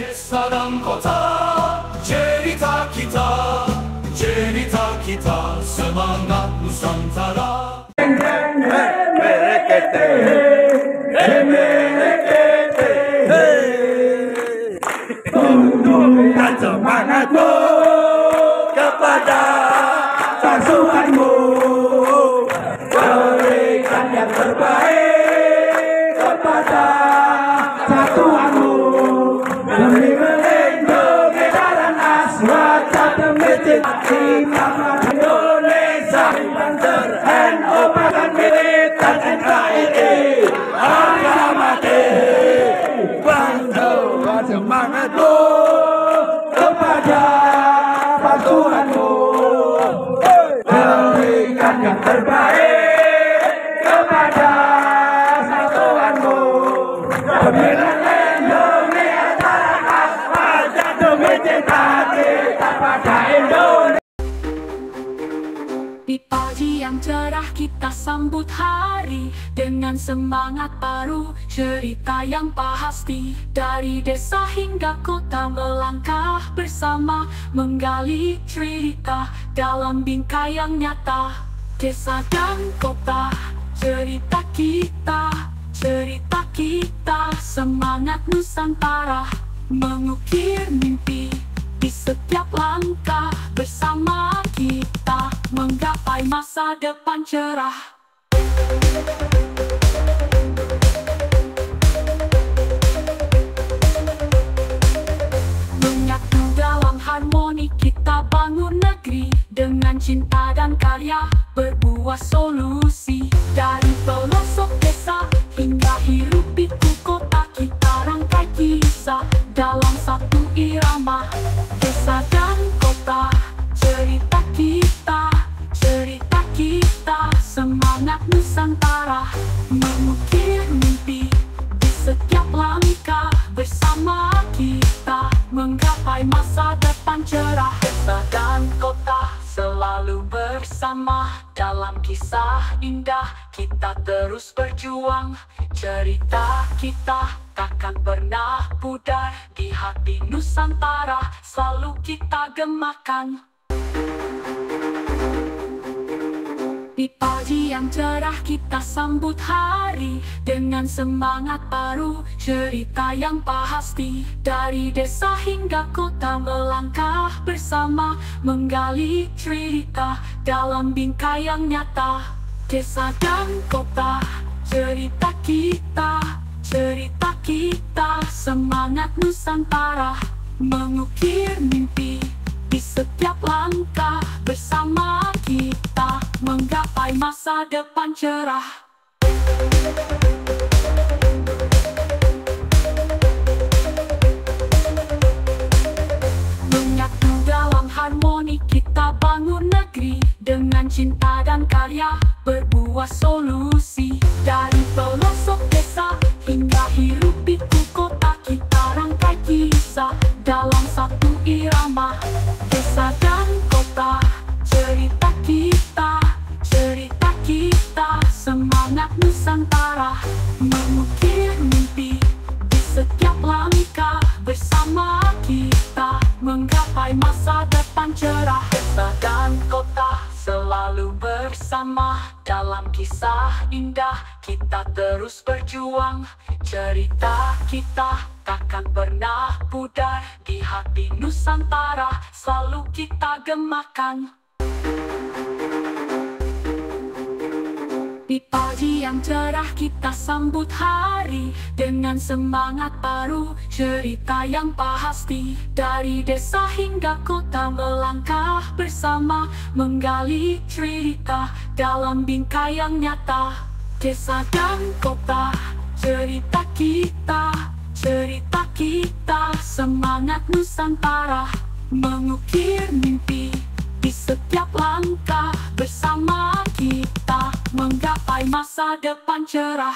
Desa dan kota, cerita kita, semangat Nusantara. Merekete, merekete, tunjukkan semangatmu kepada pasukanmu, berikan yang terbaik kepada satuanmu, demi melindungi dan asmara, demi cita-cita Indonesia, Banser NU bahkan militan NKRI, harga mati. Bantuan semangatmu kepada satuanmu, berikan yang terbaik kepada satuanmu, demi melindungi antara asmara, demi cita-cita pada Indonesia. Di pagi yang cerah kita sambut hari dengan semangat baru, cerita yang pasti dari desa hingga kota, melangkah bersama menggali cerita dalam bingkai yang nyata. Desa dan kota, cerita kita, semangat Nusantara, mengukir mimpi di setiap langkah, bersama kita menggapai masa depan cerah. Menyatu dalam harmoni kita bangun negeri, dengan cinta dan karya berbuah solusi. Dari pelosok desa hingga hiruk pikuk kota, kita rangkai kisah dalam satu irama. Desa dan kota, cerita kita, semangat Nusantara, mengukir mimpi di setiap langkah, bersama kita menggapai masa depan cerah. Desa dan kota selalu bersama dalam kisah indah, kita terus berjuang. Cerita kita takkan pernah pudar, di hati Nusantara selalu kita gemakan. Di pagi yang cerah kita sambut hari dengan semangat baru, cerita yang pasti dari desa hingga kota, melangkah bersama menggali cerita dalam bingkai yang nyata. Desa dan kota, cerita kita, semangat Nusantara, mengukir mimpi di setiap langkah, bersama kita menggapai masa depan cerah. Menyatu dalam harmoni kita bangun negeri, dengan cinta dan karya berbuah solusi. Dari pelosok desa hingga hiruk pikuk kota, kita rangkai kisah dalam satu irama. Desa dan kota, cerita kita, semangat Nusantara, mengukir mimpi di setiap langkah, bersama kita menggapai masa depan cerah. Desa dan kota selalu bersama dalam kisah indah, kita terus berjuang. Cerita kita takkan pernah pudar, di hati Nusantara selalu kita gemakan. Di pagi yang cerah kita sambut hari dengan semangat baru, cerita yang pasti dari desa hingga kota, melangkah bersama menggali cerita dalam bingkai yang nyata. Desa dan kota, cerita kita, semangat Nusantara, mengukir mimpi di setiap langkah, bersama kita menggapai masa depan cerah.